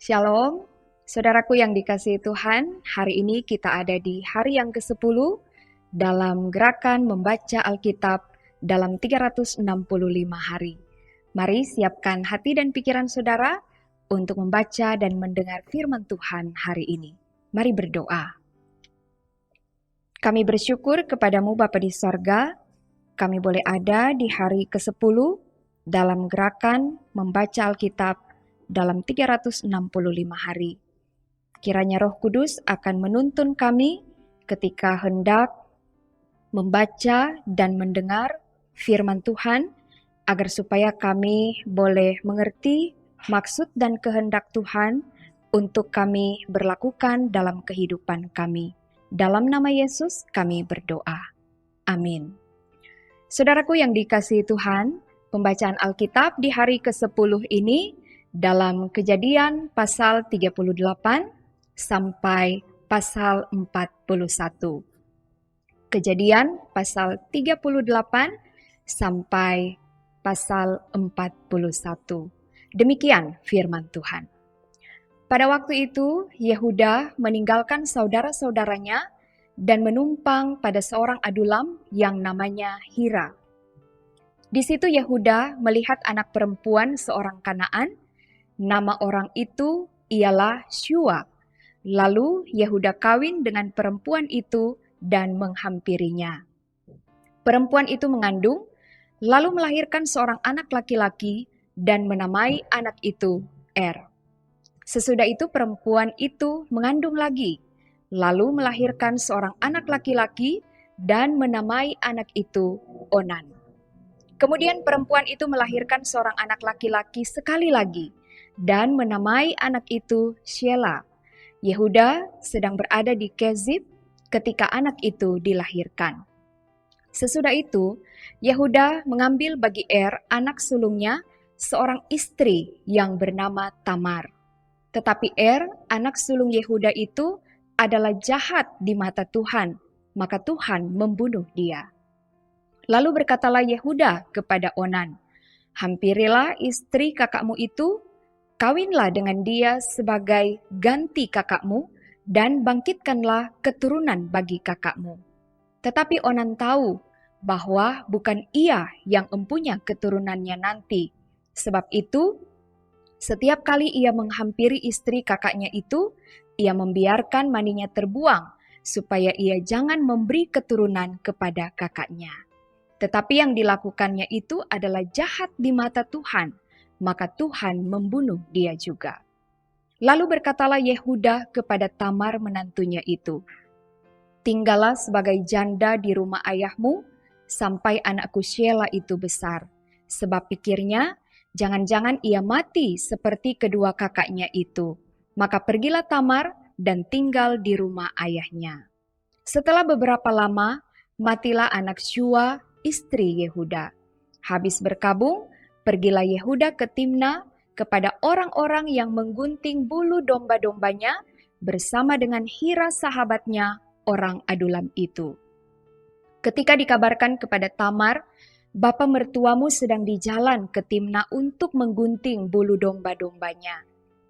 Shalom, saudaraku yang dikasihi Tuhan, hari ini kita ada di hari yang ke-10 dalam gerakan membaca Alkitab dalam 365 hari. Mari siapkan hati dan pikiran saudara untuk membaca dan mendengar firman Tuhan hari ini. Mari berdoa. Kami bersyukur kepadamu Bapa di sorga, kami boleh ada di hari ke-10 dalam gerakan membaca Alkitab dalam 365 hari. Kiranya Roh Kudus akan menuntun kami ketika hendak membaca dan mendengar firman Tuhan, agar supaya kami boleh mengerti maksud dan kehendak Tuhan untuk kami berlakukan dalam kehidupan kami. Dalam nama Yesus kami berdoa. Amin. Saudaraku yang dikasihi Tuhan, pembacaan Alkitab di hari ke-10 ini dalam Kejadian pasal 38 sampai pasal 41. Kejadian pasal 38 sampai pasal 41. Demikian firman Tuhan. Pada waktu itu, Yehuda meninggalkan saudara-saudaranya dan menumpang pada seorang adulam yang namanya Hira. Di situ Yehuda melihat anak perempuan seorang Kanaan. Nama orang itu ialah Syua. Lalu Yehuda kawin dengan perempuan itu dan menghampirinya. Perempuan itu mengandung, lalu melahirkan seorang anak laki-laki dan menamai anak itu Er. Sesudah itu perempuan itu mengandung lagi, lalu melahirkan seorang anak laki-laki dan menamai anak itu Onan. Kemudian perempuan itu melahirkan seorang anak laki-laki sekali lagi, dan menamai anak itu Shela. Yehuda sedang berada di Kezib ketika anak itu dilahirkan. Sesudah itu, Yehuda mengambil bagi Er anak sulungnya seorang istri yang bernama Tamar. Tetapi Er, anak sulung Yehuda itu adalah jahat di mata Tuhan, maka Tuhan membunuh dia. Lalu berkatalah Yehuda kepada Onan, "Hampirilah istri kakakmu itu, kawinlah dengan dia sebagai ganti kakakmu, dan bangkitkanlah keturunan bagi kakakmu." Tetapi Onan tahu bahwa bukan ia yang empunya keturunannya nanti. Sebab itu, setiap kali ia menghampiri istri kakaknya itu, ia membiarkan maninya terbuang, supaya ia jangan memberi keturunan kepada kakaknya. Tetapi yang dilakukannya itu adalah jahat di mata Tuhan, maka Tuhan membunuh dia juga. Lalu berkatalah Yehuda kepada Tamar menantunya itu, "Tinggallah sebagai janda di rumah ayahmu, sampai anakku Shela itu besar. Sebab pikirnya, jangan-jangan ia mati seperti kedua kakaknya itu." Maka pergilah Tamar dan tinggal di rumah ayahnya. Setelah beberapa lama, matilah anak Syua, istri Yehuda. Habis berkabung, pergilah Yehuda ke Timna kepada orang-orang yang menggunting bulu domba-dombanya bersama dengan Hira sahabatnya, orang adulam itu. Ketika dikabarkan kepada Tamar, "Bapa mertuamu sedang di jalan ke Timna untuk menggunting bulu domba-dombanya,"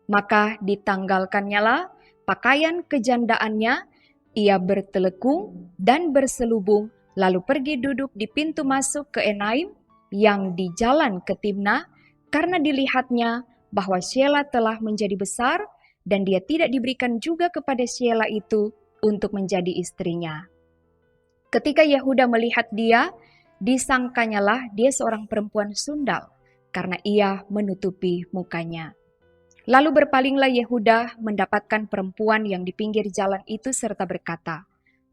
maka ditanggalkannya lah pakaian kejandaannya, ia bertelekung dan berselubung, lalu pergi duduk di pintu masuk ke Enaim yang di jalan ke Timna, karena dilihatnya bahwa Shela telah menjadi besar dan dia tidak diberikan juga kepada Shela itu untuk menjadi istrinya. Ketika Yehuda melihat dia, disangkanyalah dia seorang perempuan sundal, karena ia menutupi mukanya. Lalu berpalinglah Yehuda mendapatkan perempuan yang di pinggir jalan itu serta berkata,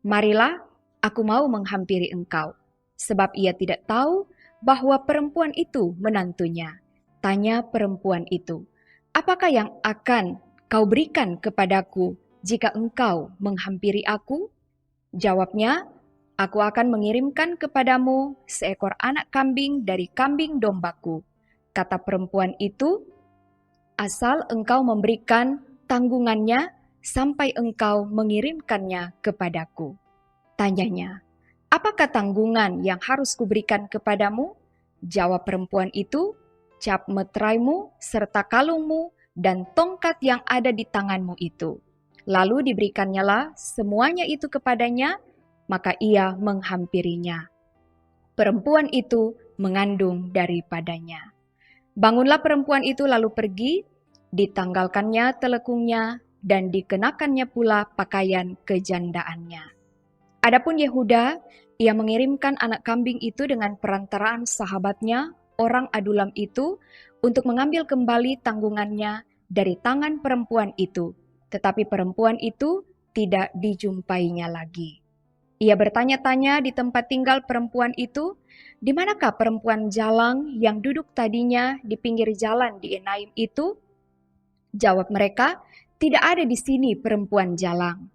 "Marilah, aku mau menghampiri engkau." Sebab ia tidak tahu bahwa perempuan itu menantunya. Tanya perempuan itu, "Apakah yang akan kau berikan kepadaku jika engkau menghampiri aku?" Jawabnya, "Aku akan mengirimkan kepadamu seekor anak kambing dari kambing dombaku." Kata perempuan itu, "Asal engkau memberikan tanggungannya sampai engkau mengirimkannya kepadaku. Tanyanya, apakah tanggungan yang harus kuberikan kepadamu? Jawab perempuan itu, cap meteraimu serta kalungmu dan tongkat yang ada di tanganmu itu. Lalu diberikannya semuanya itu kepadanya, maka ia menghampirinya. Perempuan itu mengandung daripadanya. Bangunlah perempuan itu lalu pergi, ditanggalkannya telekungnya, dan dikenakannya pula pakaian kejandaannya. Adapun Yehuda, ia mengirimkan anak kambing itu dengan perantaraan sahabatnya, orang Adulam itu, untuk mengambil kembali tanggungannya dari tangan perempuan itu. Tetapi perempuan itu tidak dijumpainya lagi. Ia bertanya-tanya di tempat tinggal perempuan itu, di manakah perempuan jalang yang duduk tadinya di pinggir jalan di Enaim itu? Jawab mereka, tidak ada di sini perempuan jalang.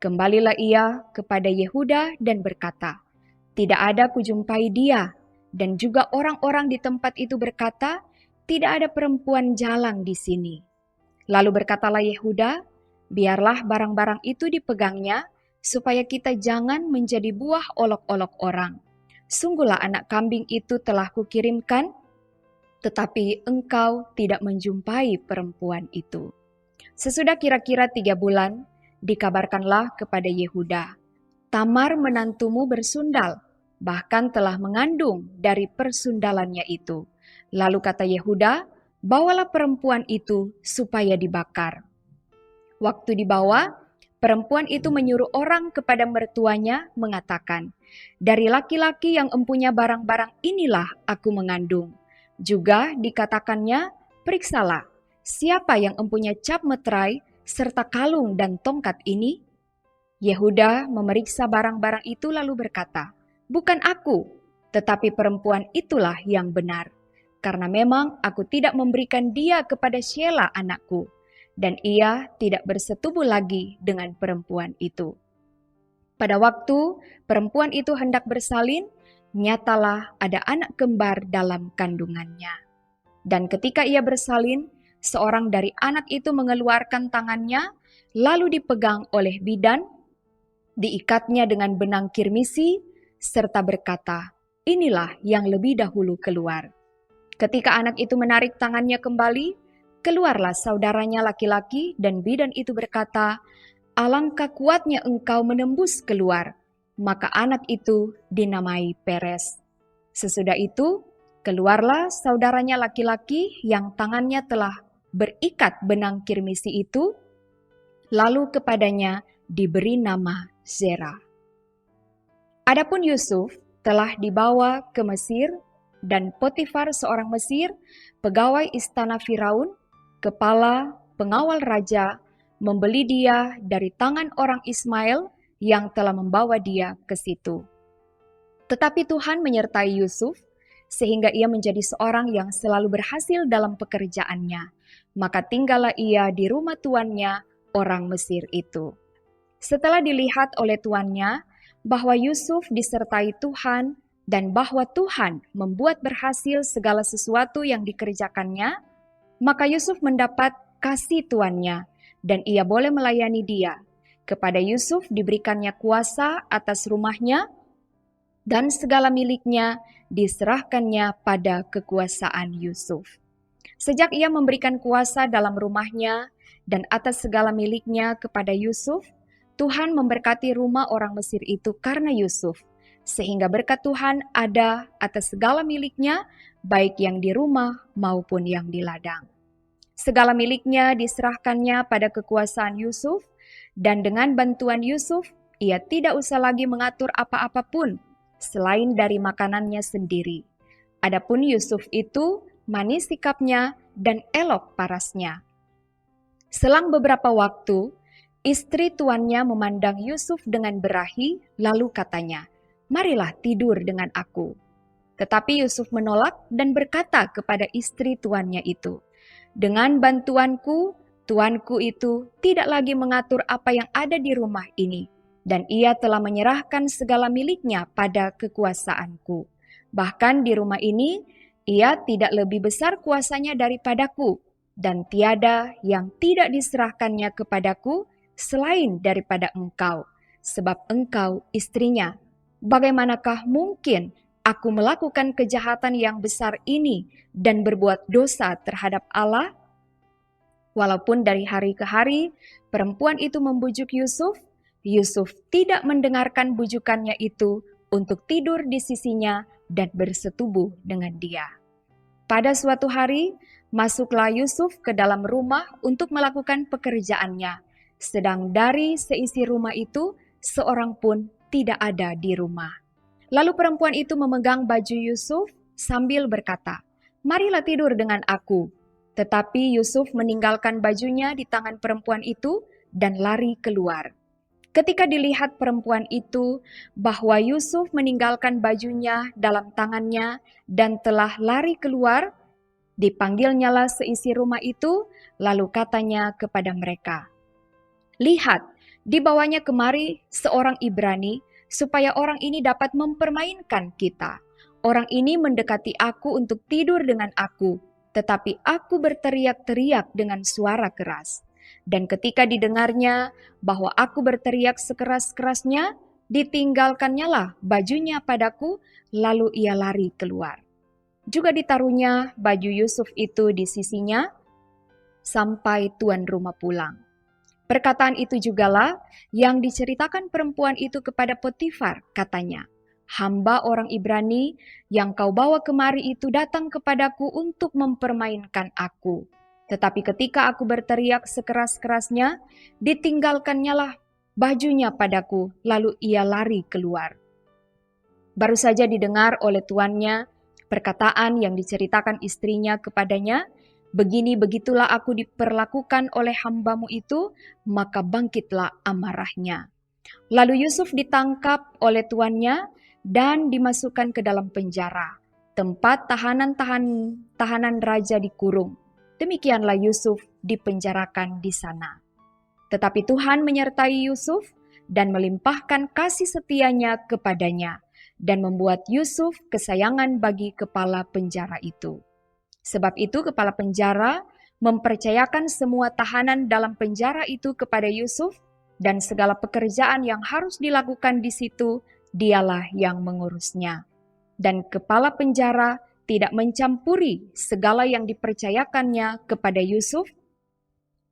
Kembalilah ia kepada Yehuda dan berkata, tidak ada kujumpai dia. Dan juga orang-orang di tempat itu berkata, tidak ada perempuan jalang di sini. Lalu berkatalah Yehuda, biarlah barang-barang itu dipegangnya, supaya kita jangan menjadi buah olok-olok orang. Sungguhlah anak kambing itu telah kukirimkan, tetapi engkau tidak menjumpai perempuan itu. Sesudah kira-kira 3 bulan, dikabarkanlah kepada Yehuda, Tamar menantumu bersundal, bahkan telah mengandung dari persundalannya itu. Lalu kata Yehuda, bawalah perempuan itu supaya dibakar. Waktu dibawa, perempuan itu menyuruh orang kepada mertuanya mengatakan, dari laki-laki yang empunya barang-barang inilah aku mengandung. Juga dikatakannya, periksalah, siapa yang empunya cap meterai serta kalung dan tongkat ini? Yehuda memeriksa barang-barang itu lalu berkata, bukan aku, tetapi perempuan itulah yang benar. Karena memang aku tidak memberikan dia kepada Shelah anakku, dan ia tidak bersetubuh lagi dengan perempuan itu. Pada waktu perempuan itu hendak bersalin, nyatalah ada anak kembar dalam kandungannya. Dan ketika ia bersalin, seorang dari anak itu mengeluarkan tangannya, lalu dipegang oleh bidan, diikatnya dengan benang kirmisi, serta berkata, inilah yang lebih dahulu keluar. Ketika anak itu menarik tangannya kembali, keluarlah saudaranya laki-laki dan bidan itu berkata, alangkah kuatnya engkau menembus keluar. Maka anak itu dinamai Peres. Sesudah itu, keluarlah saudaranya laki-laki yang tangannya telah berikat benang kirmisi itu, lalu kepadanya diberi nama Zera. Adapun Yusuf telah dibawa ke Mesir, dan Potifar seorang Mesir, pegawai istana Firaun, kepala pengawal raja, membeli dia dari tangan orang Ismail yang telah membawa dia ke situ. Tetapi Tuhan menyertai Yusuf, sehingga ia menjadi seorang yang selalu berhasil dalam pekerjaannya. Maka tinggallah ia di rumah tuannya, orang Mesir itu. Setelah dilihat oleh tuannya bahwa Yusuf disertai Tuhan dan bahwa Tuhan membuat berhasil segala sesuatu yang dikerjakannya, maka Yusuf mendapat kasih tuannya dan ia boleh melayani dia. Kepada Yusuf diberikannya kuasa atas rumahnya dan segala miliknya diserahkannya pada kekuasaan Yusuf. Sejak ia memberikan kuasa dalam rumahnya dan atas segala miliknya kepada Yusuf, Tuhan memberkati rumah orang Mesir itu karena Yusuf, sehingga berkat Tuhan ada atas segala miliknya, baik yang di rumah maupun yang di ladang. Segala miliknya diserahkannya pada kekuasaan Yusuf, dan dengan bantuan Yusuf, ia tidak usah lagi mengatur apa-apa pun selain dari makanannya sendiri. Adapun Yusuf itu manis sikapnya dan elok parasnya. Selang beberapa waktu, istri tuannya memandang Yusuf dengan berahi, lalu katanya, marilah tidur dengan aku. Tetapi Yusuf menolak dan berkata kepada istri tuannya itu, dengan bantuanku, tuanku itu tidak lagi mengatur apa yang ada di rumah ini, dan ia telah menyerahkan segala miliknya pada kekuasaanku. Bahkan di rumah ini, ia tidak lebih besar kuasanya daripadaku, dan tiada yang tidak diserahkannya kepadaku, selain daripada engkau, sebab engkau istrinya. Bagaimanakah mungkin aku melakukan kejahatan yang besar ini dan berbuat dosa terhadap Allah?" Walaupun dari hari ke hari perempuan itu membujuk Yusuf, Yusuf tidak mendengarkan bujukannya itu untuk tidur di sisinya dan bersetubuh dengan dia. Pada suatu hari, masuklah Yusuf ke dalam rumah untuk melakukan pekerjaannya, sedang dari seisi rumah itu seorang pun tidak ada di rumah. Lalu perempuan itu memegang baju Yusuf sambil berkata, "Marilah tidur dengan aku." Tetapi Yusuf meninggalkan bajunya di tangan perempuan itu dan lari keluar. Ketika dilihat perempuan itu bahwa Yusuf meninggalkan bajunya dalam tangannya dan telah lari keluar, dipanggilnyalah seisi rumah itu, lalu katanya kepada mereka, "Lihat, dibawanya kemari seorang Ibrani, supaya orang ini dapat mempermainkan kita. Orang ini mendekati aku untuk tidur dengan aku, tetapi aku berteriak-teriak dengan suara keras. Dan ketika didengarnya bahwa aku berteriak sekeras-kerasnya, ditinggalkannya lah bajunya padaku, lalu ia lari keluar. Juga ditaruhnya baju Yusuf itu di sisinya sampai tuan rumah pulang. Perkataan itu jugalah yang diceritakan perempuan itu kepada Potifar, katanya, "Hamba orang Ibrani yang kau bawa kemari itu datang kepadaku untuk mempermainkan aku. Tetapi ketika aku berteriak sekeras-kerasnya, ditinggalkannya lah bajunya padaku, lalu ia lari keluar." Baru saja didengar oleh tuannya perkataan yang diceritakan istrinya kepadanya, "Begini begitulah aku diperlakukan oleh hambamu itu," maka bangkitlah amarahnya. Lalu Yusuf ditangkap oleh tuannya dan dimasukkan ke dalam penjara, tempat tahanan raja dikurung. Demikianlah Yusuf dipenjarakan di sana. Tetapi Tuhan menyertai Yusuf dan melimpahkan kasih setianya kepadanya dan membuat Yusuf kesayangan bagi kepala penjara itu. Sebab itu kepala penjara mempercayakan semua tahanan dalam penjara itu kepada Yusuf, dan segala pekerjaan yang harus dilakukan di situ dialah yang mengurusnya. Dan kepala penjara tidak mencampuri segala yang dipercayakannya kepada Yusuf,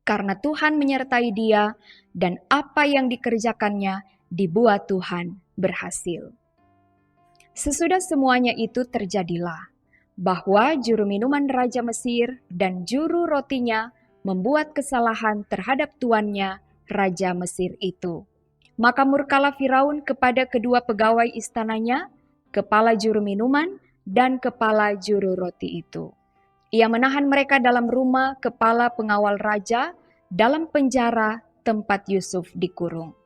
karena Tuhan menyertai dia dan apa yang dikerjakannya dibuat Tuhan berhasil. Sesudah semuanya itu terjadilah, bahwa juru minuman Raja Mesir dan juru rotinya membuat kesalahan terhadap tuannya, Raja Mesir itu. Maka murkalah Firaun kepada kedua pegawai istananya, kepala juru minuman dan kepala juru roti itu. Ia menahan mereka dalam rumah kepala pengawal raja dalam penjara tempat Yusuf dikurung.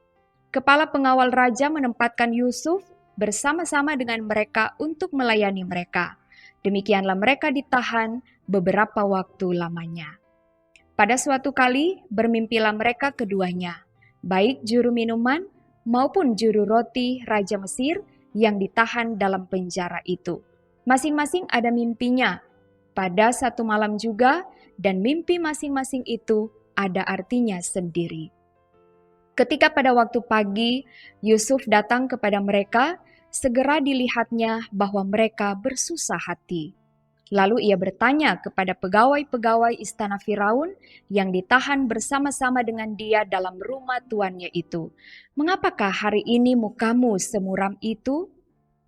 Kepala pengawal raja menempatkan Yusuf bersama-sama dengan mereka untuk melayani mereka. Demikianlah mereka ditahan beberapa waktu lamanya. Pada suatu kali bermimpilah mereka keduanya, baik juru minuman maupun juru roti Raja Mesir yang ditahan dalam penjara itu. Masing-masing ada mimpinya pada satu malam juga, dan mimpi masing-masing itu ada artinya sendiri. Ketika pada waktu pagi Yusuf datang kepada mereka, segera dilihatnya bahwa mereka bersusah hati. Lalu ia bertanya kepada pegawai-pegawai istana Firaun yang ditahan bersama-sama dengan dia dalam rumah tuannya itu, "Mengapakah hari ini mukamu semuram itu?"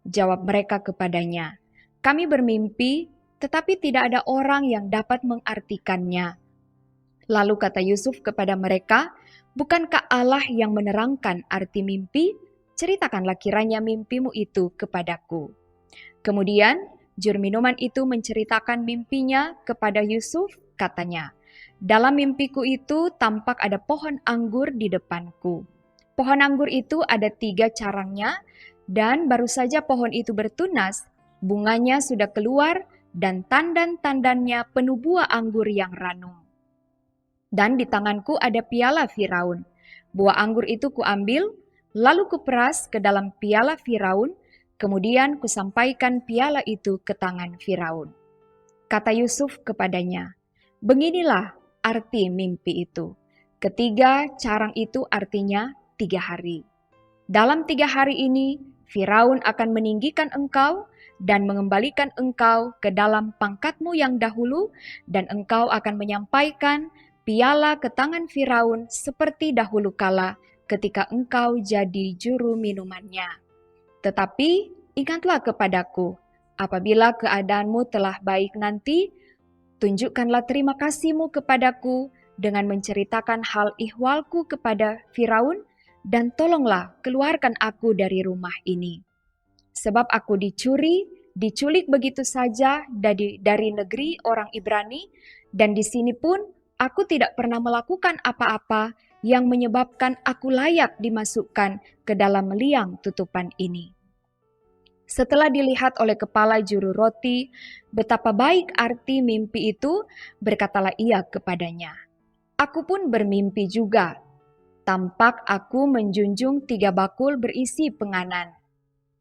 Jawab mereka kepadanya, "Kami bermimpi, tetapi tidak ada orang yang dapat mengartikannya." Lalu kata Yusuf kepada mereka, "Bukankah Allah yang menerangkan arti mimpi? Ceritakanlah kiranya mimpimu itu kepadaku." Kemudian juru minuman itu menceritakan mimpinya kepada Yusuf, katanya, "Dalam mimpiku itu tampak ada pohon anggur di depanku. Pohon anggur itu ada 3 carangnya, dan baru saja pohon itu bertunas, bunganya sudah keluar, dan tandan-tandannya penuh buah anggur yang ranum. Dan di tanganku ada piala Firaun. Buah anggur itu kuambil, lalu kuperas ke dalam piala Firaun, kemudian kusampaikan piala itu ke tangan Firaun." Kata Yusuf kepadanya, "Beginilah arti mimpi itu. Ketiga carang itu artinya 3 hari. Dalam 3 hari ini, Firaun akan meninggikan engkau dan mengembalikan engkau ke dalam pangkatmu yang dahulu, dan engkau akan menyampaikan piala ke tangan Firaun seperti dahulu kala ketika engkau jadi juru minumannya. Tetapi ingatlah kepadaku, apabila keadaanmu telah baik nanti, tunjukkanlah terima kasihmu kepadaku dengan menceritakan hal ihwalku kepada Firaun, dan tolonglah keluarkan aku dari rumah ini. Sebab aku diculik begitu saja dari negeri orang Ibrani, dan di sini pun aku tidak pernah melakukan apa-apa yang menyebabkan aku layak dimasukkan ke dalam liang tutupan ini. Setelah dilihat oleh kepala juru roti betapa baik arti mimpi itu, berkatalah ia kepadanya, "Aku pun bermimpi juga. Tampak aku menjunjung 3 bakul berisi penganan.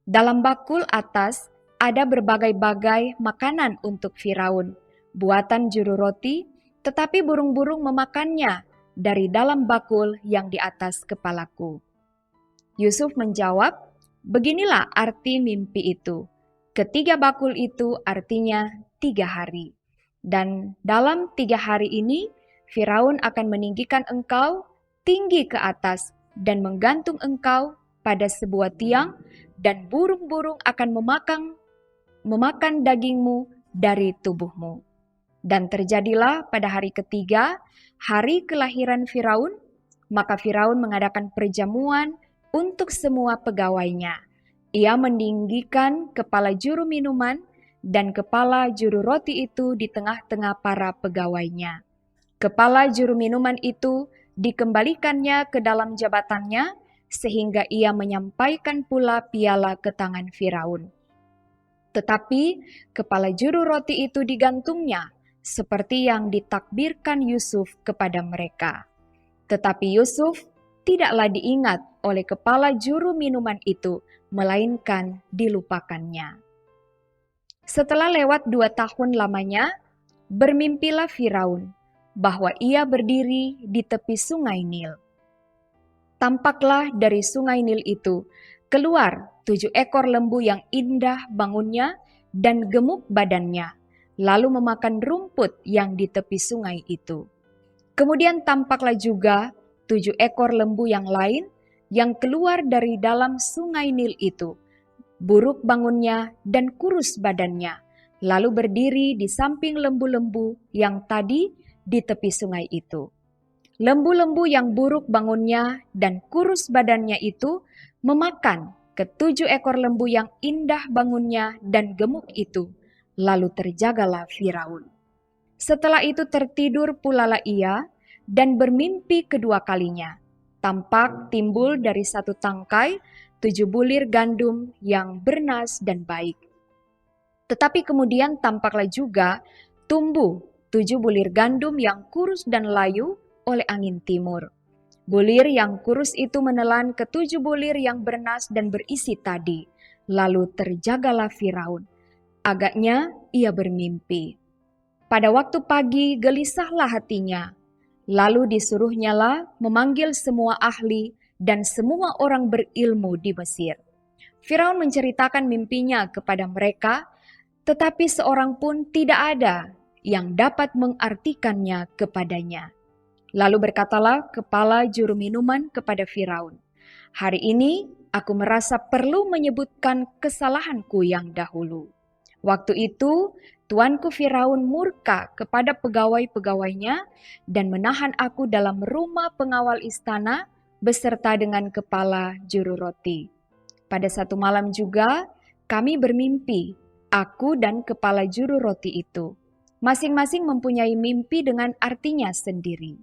Dalam bakul atas ada berbagai-bagai makanan untuk Firaun, buatan juru roti, tetapi burung-burung memakannya dari dalam bakul yang di atas kepalaku." Yusuf menjawab, "Beginilah arti mimpi itu. Ketiga bakul itu artinya 3 hari. Dan dalam 3 hari ini, Firaun akan meninggikan engkau tinggi ke atas dan menggantung engkau pada sebuah tiang, dan burung-burung akan memakan dagingmu dari tubuhmu." Dan terjadilah pada hari ketiga, hari kelahiran Firaun, maka Firaun mengadakan perjamuan untuk semua pegawainya. Ia meninggikan kepala juru minuman dan kepala juru roti itu di tengah-tengah para pegawainya. Kepala juru minuman itu dikembalikannya ke dalam jabatannya, sehingga ia menyampaikan pula piala ke tangan Firaun. Tetapi kepala juru roti itu digantungnya, seperti yang ditakbirkan Yusuf kepada mereka. Tetapi Yusuf tidaklah diingat oleh kepala juru minuman itu, melainkan dilupakannya. Setelah lewat 2 tahun lamanya, bermimpilah Firaun bahwa ia berdiri di tepi sungai Nil. Tampaklah dari sungai Nil itu keluar 7 ekor lembu yang indah bangunnya dan gemuk badannya, lalu memakan rumput yang di tepi sungai itu. Kemudian tampaklah juga 7 ekor lembu yang lain yang keluar dari dalam sungai Nil itu, buruk bangunnya dan kurus badannya, lalu berdiri di samping lembu-lembu yang tadi di tepi sungai itu. Lembu-lembu yang buruk bangunnya dan kurus badannya itu memakan ke-7 ekor lembu yang indah bangunnya dan gemuk itu, lalu terjagalah Firaun. Setelah itu tertidur pulalah ia dan bermimpi kedua kalinya. Tampak timbul dari satu tangkai 7 bulir gandum yang bernas dan baik. Tetapi kemudian tampaklah juga tumbuh 7 bulir gandum yang kurus dan layu oleh angin timur. Bulir yang kurus itu menelan ke-7 bulir yang bernas dan berisi tadi. Lalu terjagalah Firaun. Agaknya ia bermimpi. Pada waktu pagi gelisahlah hatinya. Lalu disuruhnyalah memanggil semua ahli dan semua orang berilmu di Mesir. Firaun menceritakan mimpinya kepada mereka, tetapi seorang pun tidak ada yang dapat mengartikannya kepadanya. Lalu berkatalah kepala juru minuman kepada Firaun, "Hari ini aku merasa perlu menyebutkan kesalahanku yang dahulu. Waktu itu tuanku Firaun murka kepada pegawai-pegawainya dan menahan aku dalam rumah pengawal istana beserta dengan kepala juru roti. Pada satu malam juga kami bermimpi, aku dan kepala juru roti itu. Masing-masing mempunyai mimpi dengan artinya sendiri.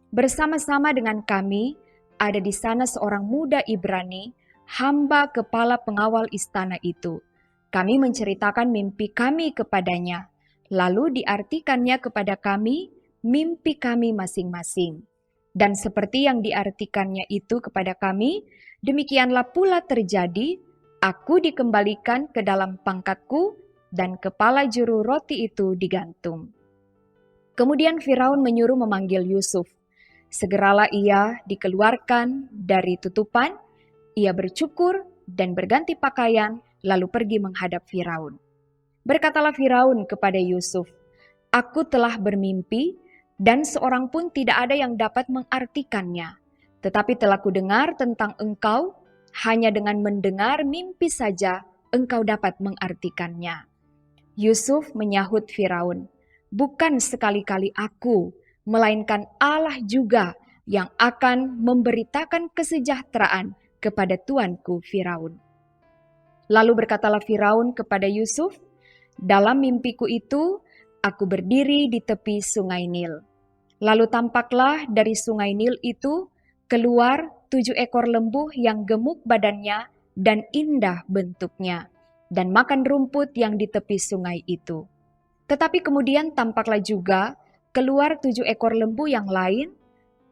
Bersama-sama dengan kami ada di sana seorang muda Ibrani, hamba kepala pengawal istana itu. Kami menceritakan mimpi kami kepadanya, lalu diartikannya kepada kami mimpi kami masing-masing. Dan seperti yang diartikannya itu kepada kami, demikianlah pula terjadi, aku dikembalikan ke dalam pangkatku dan kepala juru roti itu digantung." Kemudian Firaun menyuruh memanggil Yusuf. Segeralah ia dikeluarkan dari tutupan, ia bercukur dan berganti pakaian, lalu pergi menghadap Firaun. Berkatalah Firaun kepada Yusuf, "Aku telah bermimpi, dan seorang pun tidak ada yang dapat mengartikannya. Tetapi telah kudengar tentang engkau, hanya dengan mendengar mimpi saja engkau dapat mengartikannya." Yusuf menyahut Firaun, "Bukan sekali-kali aku, melainkan Allah juga yang akan memberitakan kesejahteraan kepada tuanku Firaun." Lalu berkatalah Firaun kepada Yusuf, "Dalam mimpiku itu, aku berdiri di tepi sungai Nil. Lalu tampaklah dari sungai Nil itu keluar 7 ekor lembu yang gemuk badannya dan indah bentuknya, dan makan rumput yang di tepi sungai itu. Tetapi kemudian tampaklah juga keluar 7 ekor lembu yang lain,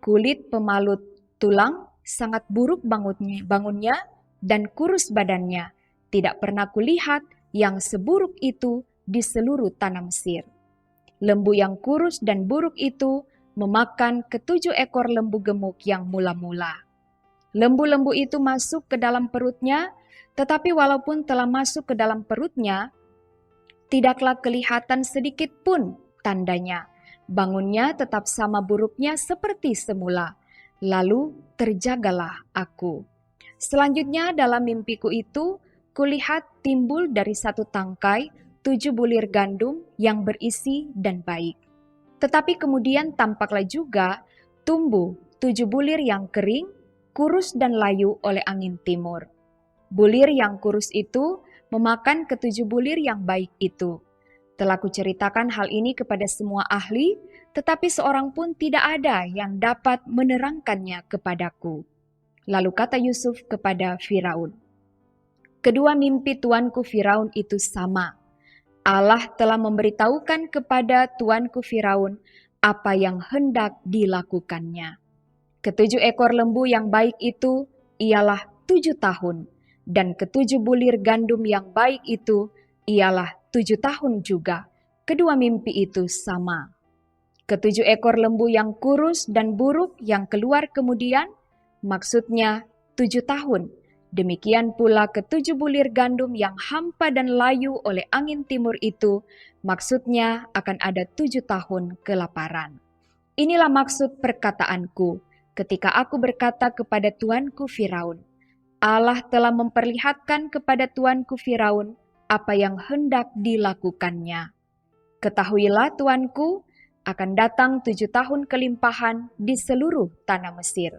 kulit pemalut tulang, sangat buruk bangunnya dan kurus badannya. Tidak pernah kulihat yang seburuk itu di seluruh tanah Mesir. Lembu yang kurus dan buruk itu memakan ke-7 ekor lembu gemuk yang mula-mula. Lembu-lembu itu masuk ke dalam perutnya, tetapi walaupun telah masuk ke dalam perutnya, tidaklah kelihatan sedikit pun tandanya. Bangunnya tetap sama buruknya seperti semula. Lalu terjagalah aku. Selanjutnya dalam mimpiku itu, kulihat timbul dari satu tangkai 7 bulir gandum yang berisi dan baik. Tetapi kemudian tampaklah juga tumbuh 7 bulir yang kering, kurus dan layu oleh angin timur. Bulir yang kurus itu memakan ke-7 bulir yang baik itu. Telah kuceritakan hal ini kepada semua ahli, tetapi seorang pun tidak ada yang dapat menerangkannya kepadaku. Lalu kata Yusuf kepada Firaun, "Kedua mimpi tuanku Firaun itu sama. Allah telah memberitahukan kepada tuanku Firaun apa yang hendak dilakukannya. Ke-7 ekor lembu yang baik itu ialah 7 tahun, dan ke-7 bulir gandum yang baik itu ialah 7 tahun juga. Kedua mimpi itu sama. Ke-7 ekor lembu yang kurus dan buruk yang keluar kemudian, maksudnya 7 tahun. Demikian pula ke-7 bulir gandum yang hampa dan layu oleh angin timur itu, maksudnya akan ada 7 tahun kelaparan. Inilah maksud perkataanku ketika aku berkata kepada tuanku Firaun, Allah telah memperlihatkan kepada tuanku Firaun apa yang hendak dilakukannya. Ketahuilah tuanku, akan datang 7 tahun kelimpahan di seluruh tanah Mesir.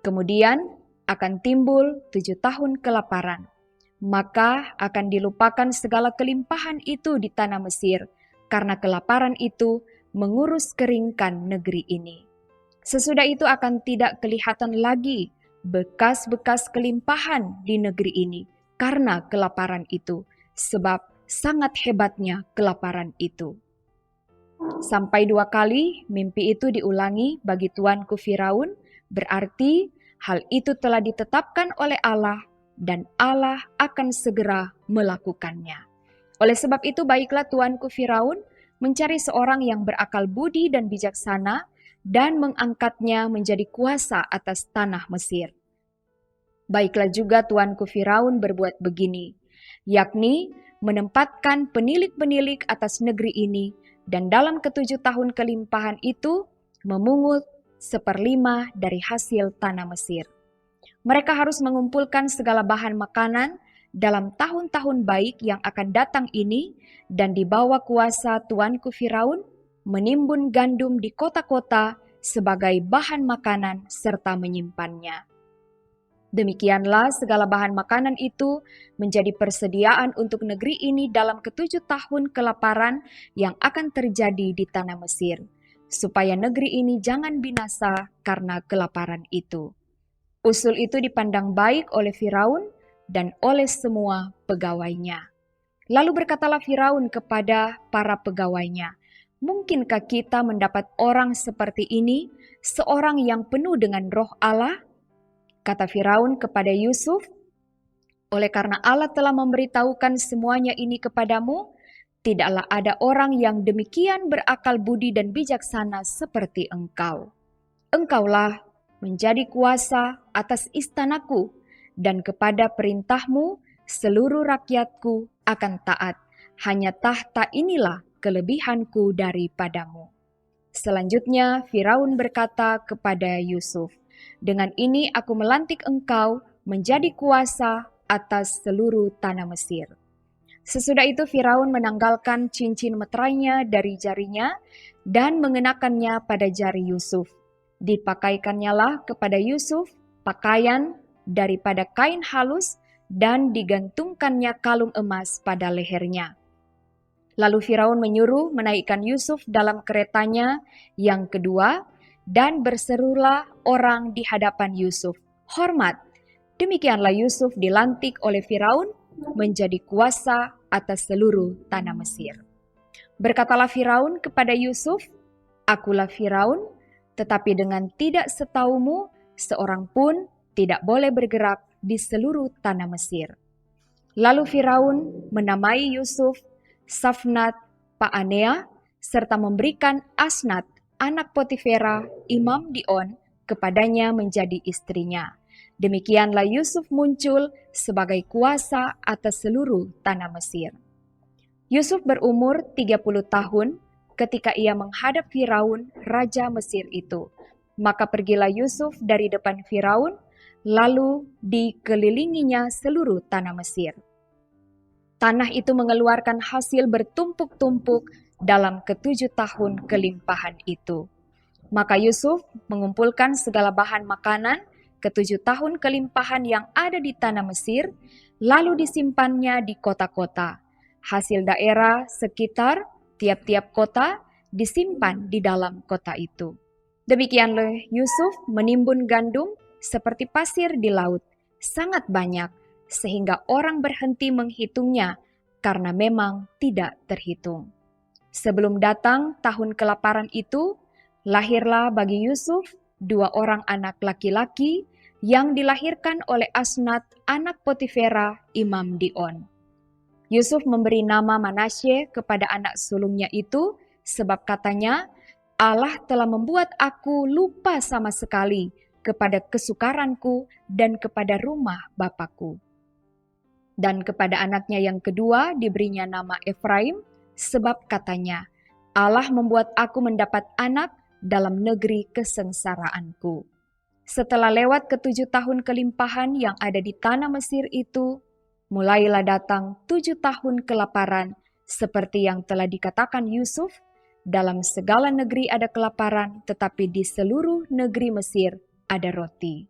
Kemudian akan timbul 7 tahun kelaparan. Maka akan dilupakan segala kelimpahan itu di tanah Mesir, karena kelaparan itu mengurus keringkan negeri ini. Sesudah itu akan tidak kelihatan lagi bekas-bekas kelimpahan di negeri ini, karena kelaparan itu, sebab sangat hebatnya kelaparan itu." Sampai 2 kali mimpi itu diulangi bagi tuanku Firaun, berarti hal itu telah ditetapkan oleh Allah dan Allah akan segera melakukannya. Oleh sebab itu baiklah tuanku Firaun mencari seorang yang berakal budi dan bijaksana dan mengangkatnya menjadi kuasa atas tanah Mesir. Baiklah juga tuanku Firaun berbuat begini, yakni menempatkan penilik-penilik atas negeri ini, dan dalam ke-7 tahun kelimpahan itu memungut 1/5 dari hasil tanah Mesir. Mereka harus mengumpulkan segala bahan makanan dalam tahun-tahun baik yang akan datang ini, dan di bawah kuasa tuanku Firaun menimbun gandum di kota-kota sebagai bahan makanan serta menyimpannya. Demikianlah segala bahan makanan itu menjadi persediaan untuk negeri ini dalam ke-7 tahun kelaparan yang akan terjadi di tanah Mesir, supaya negeri ini jangan binasa karena kelaparan itu. Usul itu dipandang baik oleh Firaun dan oleh semua pegawainya. Lalu berkatalah Firaun kepada para pegawainya, "Mungkinkah kita mendapat orang seperti ini, seorang yang penuh dengan roh Allah?" Kata Firaun kepada Yusuf, "Oleh karena Allah telah memberitahukan semuanya ini kepadamu, tidaklah ada orang yang demikian berakal budi dan bijaksana seperti engkau. Engkaulah menjadi kuasa atas istanaku, dan kepada perintahmu seluruh rakyatku akan taat. Hanya tahta inilah kelebihanku daripadamu. Selanjutnya Firaun berkata kepada Yusuf, dengan ini aku melantik engkau menjadi kuasa atas seluruh tanah Mesir. Sesudah itu Firaun menanggalkan cincin meterainya dari jarinya dan mengenakannya pada jari Yusuf. Dipakaikannya lah kepada Yusuf pakaian daripada kain halus dan digantungkannya kalung emas pada lehernya. Lalu Firaun menyuruh menaikkan Yusuf dalam keretanya yang kedua dan berserulah orang di hadapan Yusuf, "Hormat!" Demikianlah Yusuf dilantik oleh Firaun menjadi kuasa atas seluruh tanah Mesir. Berkatalah Firaun kepada Yusuf, "Akulah Firaun, tetapi dengan tidak setaumu, seorang pun tidak boleh bergerak di seluruh tanah Mesir." Lalu Firaun menamai Yusuf Safnat Pa'anea, serta memberikan Asnat, anak Potifera, imam Dion, kepadanya menjadi istrinya. Demikianlah Yusuf muncul sebagai kuasa atas seluruh tanah Mesir. Yusuf berumur 30 tahun ketika ia menghadap Firaun, raja Mesir itu. Maka pergilah Yusuf dari depan Firaun, lalu dikelilinginya seluruh tanah Mesir. Tanah itu mengeluarkan hasil bertumpuk-tumpuk dalam ke-7 tahun kelimpahan itu. Maka Yusuf mengumpulkan segala bahan makanan ke-7 tahun kelimpahan yang ada di tanah Mesir, lalu disimpannya di kota-kota. Hasil daerah sekitar tiap-tiap kota disimpan di dalam kota itu. Demikianlah Yusuf menimbun gandum seperti pasir di laut, sangat banyak, sehingga orang berhenti menghitungnya karena memang tidak terhitung. Sebelum datang tahun kelaparan itu, lahirlah bagi Yusuf 2 orang anak laki-laki yang dilahirkan oleh Asnat, anak Potifera, imam Dion. Yusuf memberi nama Manasye kepada anak sulungnya itu, sebab katanya, Allah telah membuat aku lupa sama sekali kepada kesukaranku dan kepada rumah Bapakku. Dan kepada anaknya yang kedua diberinya nama Efraim, sebab katanya, Allah membuat aku mendapat anak dalam negeri kesengsaraanku. Setelah lewat ke-7 tahun kelimpahan yang ada di tanah Mesir itu, mulailah datang 7 tahun kelaparan, seperti yang telah dikatakan Yusuf, dalam segala negeri ada kelaparan, tetapi di seluruh negeri Mesir ada roti.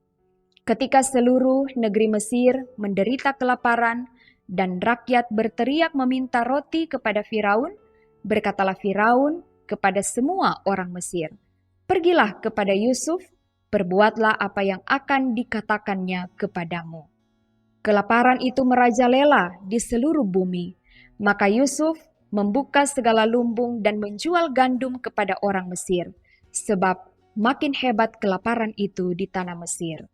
Ketika seluruh negeri Mesir menderita kelaparan dan rakyat berteriak meminta roti kepada Firaun, berkatalah Firaun kepada semua orang Mesir, "Pergilah kepada Yusuf, perbuatlah apa yang akan dikatakannya kepadamu." Kelaparan itu merajalela di seluruh bumi, maka Yusuf membuka segala lumbung dan menjual gandum kepada orang Mesir, sebab makin hebat kelaparan itu di tanah Mesir.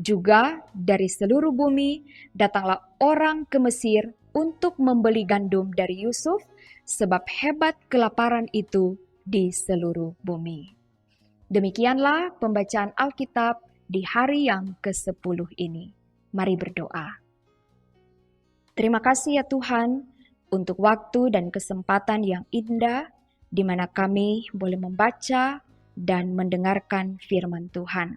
Juga dari seluruh bumi datanglah orang ke Mesir untuk membeli gandum dari Yusuf, sebab hebat kelaparan itu di seluruh bumi. Demikianlah pembacaan Alkitab di hari yang ke-10 ini. Mari berdoa. Terima kasih ya Tuhan untuk waktu dan kesempatan yang indah di mana kami boleh membaca dan mendengarkan firman Tuhan.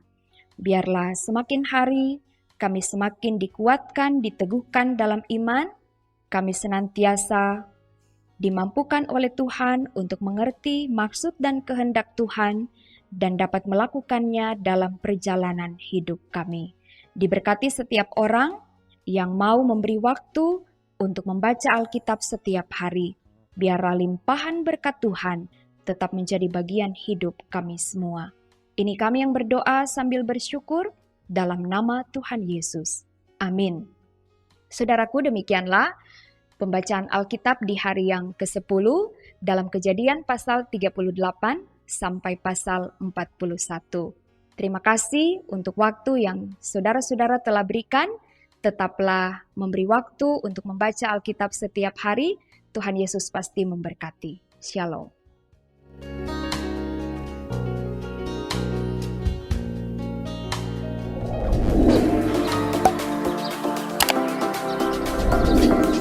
Biarlah semakin hari kami semakin dikuatkan, diteguhkan dalam iman, kami senantiasa dimampukan oleh Tuhan untuk mengerti maksud dan kehendak Tuhan dan dapat melakukannya dalam perjalanan hidup kami. Diberkati setiap orang yang mau memberi waktu untuk membaca Alkitab setiap hari. Biarlah limpahan berkat Tuhan tetap menjadi bagian hidup kami semua. Ini kami yang berdoa sambil bersyukur dalam nama Tuhan Yesus. Amin. Saudaraku, demikianlah pembacaan Alkitab di hari yang ke-10 dalam Kejadian pasal 38 sampai pasal 41. Terima kasih untuk waktu yang saudara-saudara telah berikan. Tetaplah memberi waktu untuk membaca Alkitab setiap hari. Tuhan Yesus pasti memberkati. Shalom. kasih.